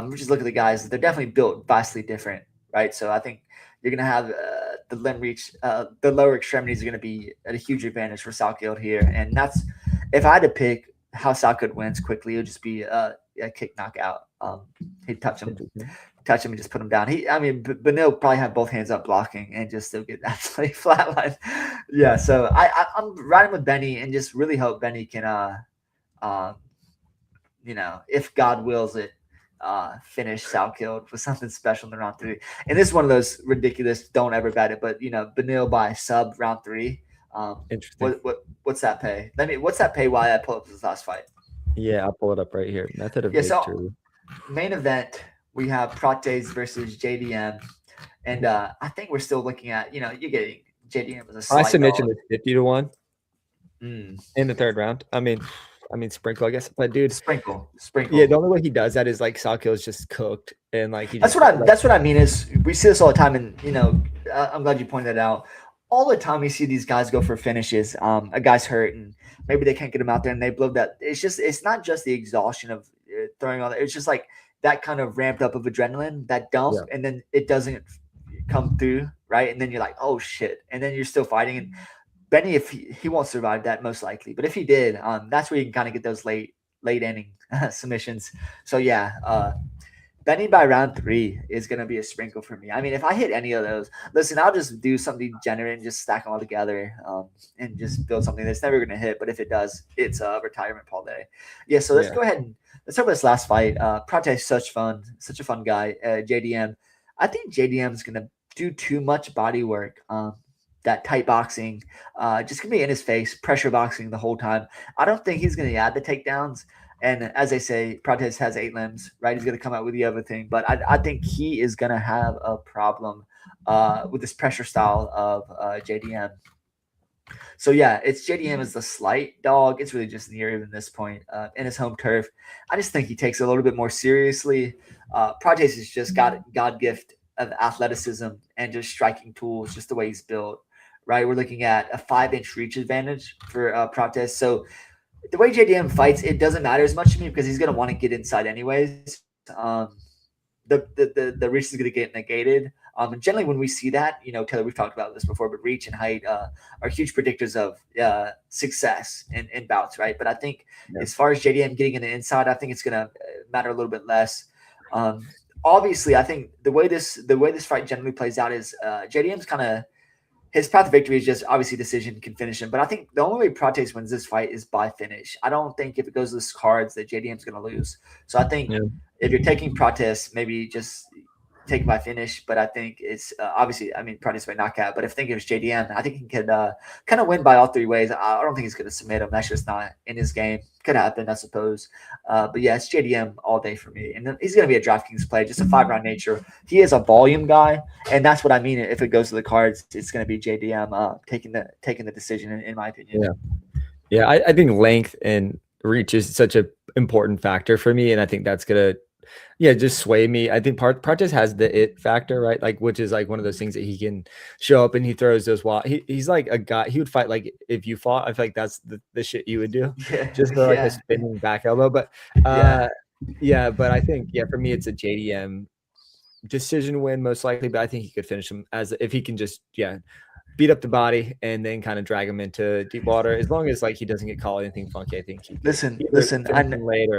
We just look at the guys; they're definitely built vastly different, right? So I think you're going to have the limb reach, the lower extremities are going to be at a huge advantage for Salkid here, and that's if I had to pick how Salkid wins quickly, it would just be a kick knockout. He'd touch him and just put him down. Benil probably have both hands up blocking and just still get absolutely flatlined. Yeah, so I'm riding with Benny and just really hope Benny can, if God wills it, finish Salkid with something special in the round 3. And this is one of those ridiculous, don't ever bet it, but Benil by sub round 3. Interesting. What's that pay? What's that pay while I pull up this last fight? Yeah, I'll pull it up right here. Method of victory. So main event, we have Prates versus JDM. And I think we're still looking at, you're getting JDM as a slight submission dog. is 50-1 in the 3rd round. I mean, sprinkle, I guess. But dude, sprinkle. Yeah, the only way he does that is like Salkid is just cooked, and like that's what I mean is we see this all the time, and I'm glad you pointed that out. All the time we see these guys go for finishes. A guy's hurt and maybe they can't get him out there, and they blow that. It's not just the exhaustion of throwing all that. It's just like that kind of ramped up of adrenaline, that dump, and then it doesn't come through, right? And then you're like, oh shit, and then you're still fighting. And Benny, if he won't survive that most likely, but if he did, that's where you can kind of get those late inning submissions. So yeah, Benny by round 3 is going to be a sprinkle for me. I mean, if I hit any of those, listen, I'll just do something degenerate and just stack them all together and just build something that's never going to hit. But if it does, it's a retirement parlay. Yeah, so let's go ahead and let's talk about this last fight. Prates, such a fun guy. JDM. I think JDM is going to do too much body work. That tight boxing, just going to be in his face, pressure boxing the whole time. I don't think he's going to add the takedowns. And as I say, Prates has 8 limbs, right? He's going to come out with the other thing. But I think he is going to have a problem with this pressure style of JDM. So, yeah, it's JDM as the slight dog. It's really just near even this point in his home turf. I just think he takes it a little bit more seriously. Prates has just got God gift of athleticism and just striking tools, just the way he's built, right? We're looking at a 5-inch reach advantage for Prates. So, the way JDM fights, it doesn't matter as much to me because he's going to want to get inside anyways. The reach is going to get negated. And generally, when we see that, Taylor, we've talked about this before, but reach and height are huge predictors of success in bouts, right? But I think as far as JDM getting in the inside, I think it's going to matter a little bit less. Obviously, I think the way this fight generally plays out is JDM's kind of his path to victory is just obviously decision can finish him. But I think the only way Prates wins this fight is by finish. I don't think if it goes to the cards that JDM's going to lose. So I think if you're taking Prates, maybe just take it by finish. But I think it's obviously, Prates by knockout. But if I think it was JDM, I think he could kind of win by all 3 ways. I don't think he's going to submit him. That's just not in his game. Could happen, I suppose. But yeah, it's JDM all day for me. And then he's going to be a DraftKings play, just a 5-round nature. He is a volume guy, and that's what I mean. If it goes to the cards, it's going to be JDM taking the decision, in my opinion. Yeah, I think length and reach is such an important factor for me, and I think that's going to just sway me. I think Prates has the it factor, right? Like, which is like one of those things that he can show up and he throws those wild. He's like a guy. He would fight like if you fought. I feel like that's the shit you would do, Yeah, just for like a yeah, spinning back elbow. But yeah. yeah. But I think for me it's a JDM decision win most likely. But I think he could finish him as if he can just beat up the body and then kind of drag him into deep water. As long as like he doesn't get caught anything funky, I think he could either Listen. finish him late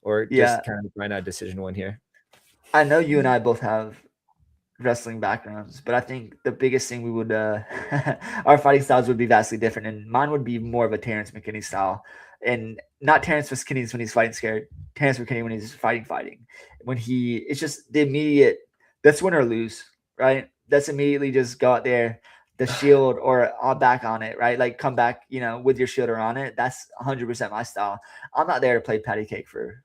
or Yeah, just kind of find out decision win here. I know you and I both have wrestling backgrounds, but I think the biggest thing we would our fighting styles would be vastly different, and mine would be more of a Terrence McKinney style, and not Terrence McKinney's when he's fighting scared. Terrence McKinney when he's fighting. When it's just the immediate. That's win or lose, right? That's immediately just go out there, the shield or back on it, right? Like come back, with your shield or on it. That's 100% my style. I'm not there to play patty cake for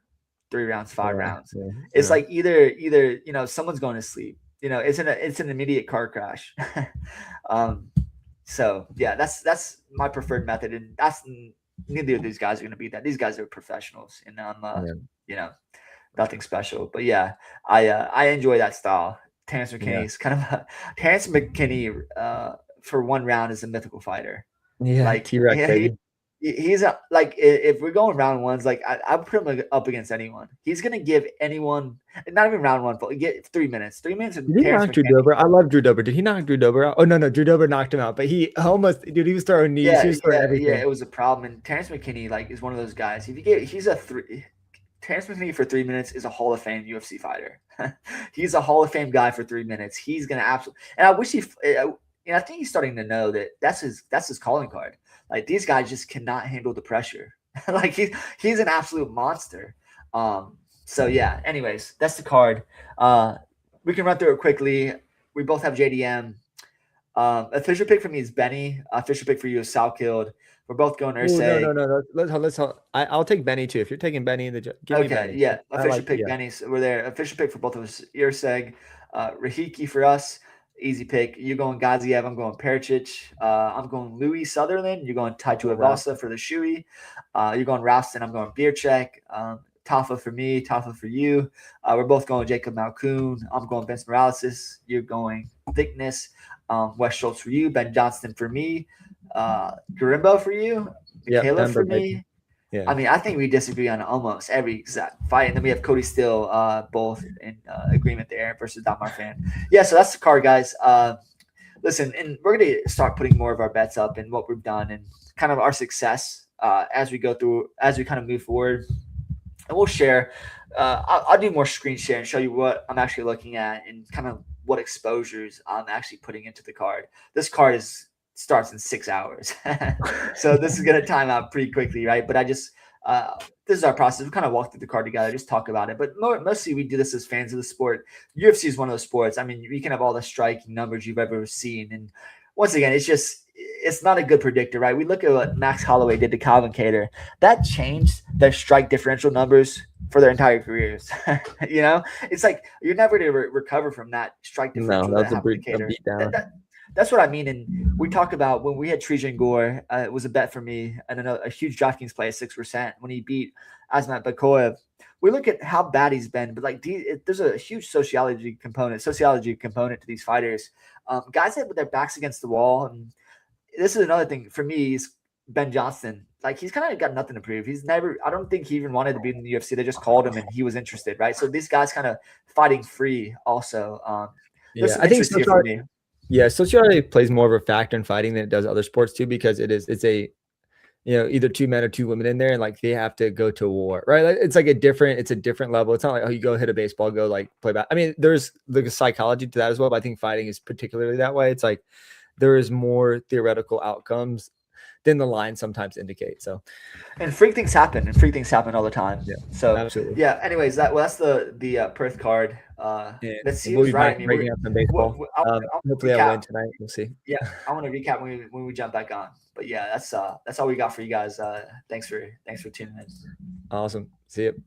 3 rounds, 5 rounds. It's like either someone's going to sleep. It's an immediate car crash. So yeah, that's my preferred method, and that's neither of these guys are going to be that. These guys are professionals, and nothing special. But yeah, I enjoy that style. Terrence McKinney's kind of Terrence McKinney for 1 round is a mythical fighter. Yeah, Like T-Rex, baby. He's like if we're going round ones, like I put him up against anyone. He's gonna give anyone, not even round one, but get 3 minutes. 3 minutes. Did he knock Drew Dober? I love Drew Dober. Did he knock Drew Dober out? Oh no, Drew Dober knocked him out, but he almost, dude. He was throwing knees. He was throwing everything. Yeah, it was a problem. And Terrence McKinney is one of those guys. Terrence McKinney for 3 minutes is a Hall of Fame UFC fighter. He's a Hall of Fame guy for 3 minutes. He's gonna absolutely. And I wish I think he's starting to know that that's his calling card. Like these guys just cannot handle the pressure. Like he's an absolute monster. So yeah. Anyways, that's the card. We can run through it quickly. We both have JDM. Official pick for me is Benny. Official pick for you is Sal Killed. We're both going Ursay. No. Let's. I'll take Benny too. If you're taking Benny in give me Benny. Yeah. Official pick Benny. So we're there. Official pick for both of us. Urseg, Rahiki for us. Easy pick. You're going Gaziev. I'm going Perchich. I'm going Louis Sutherland. You're going Taito Avasa for the Shui. You're going Ralston. I'm going Beercheck. Tafa for me. Tafa for you. We're both going Jacob Malkoon. I'm going Vince Morales. You're going Thickness. Wes Schultz for you. Ben Johnston for me. Garimbo for you. Michaela for me. Yeah. I mean, I think we disagree on almost every exact fight. And then we have Cody Still both in agreement there versus Don Marfan. Yeah, so that's the card, guys. Listen, and we're going to start putting more of our bets up and what we've done and kind of our success as we go through, as we kind of move forward. And we'll share. I'll do more screen share and show you what I'm actually looking at and kind of what exposures I'm actually putting into the card. This card starts in 6 hours. So this is going to time out pretty quickly, right? But I just, this is our process. We kind of walk through the card together, just talk about it. But mostly we do this as fans of the sport. UFC is one of those sports. I mean, you can have all the striking numbers you've ever seen. And once again, it's not a good predictor, right? We look at what Max Holloway did to Calvin Kattar. That changed their strike differential numbers for their entire careers. It's like you're never going to recover from that strike differential. No, that's a beat down. That's what I mean. And we talk about when we had Trijan Gore, it was a bet for me and a huge DraftKings play at 6% when he beat Asmat Bakoev. We look at how bad he's been, but there's a huge sociology component to these fighters. Guys that with their backs against the wall. And this is another thing for me is Ben Johnston. Like he's kind of got nothing to prove. I don't think he even wanted to be in the UFC. They just called him and he was interested, right? So these guys kind of fighting free also. I think for me. Yeah, sociology plays more of a factor in fighting than it does other sports too, because it's a either 2 men or 2 women in there, and like they have to go to war, right? It's like a different level. It's not like, oh, you go hit a baseball, go like play back. I mean, there's the psychology to that as well, but I think fighting is particularly that way. It's like there is more theoretical outcomes than the line sometimes indicate. So, and freak things happen all the time. Yeah. So absolutely. Yeah. Anyways, that's the Perth card. Let's see we'll who's right. Breaking up some baseball. Hopefully I'll win tonight. We'll see. Yeah, I want to recap when we jump back on. But yeah, that's all we got for you guys. Thanks for tuning in. Awesome. See you.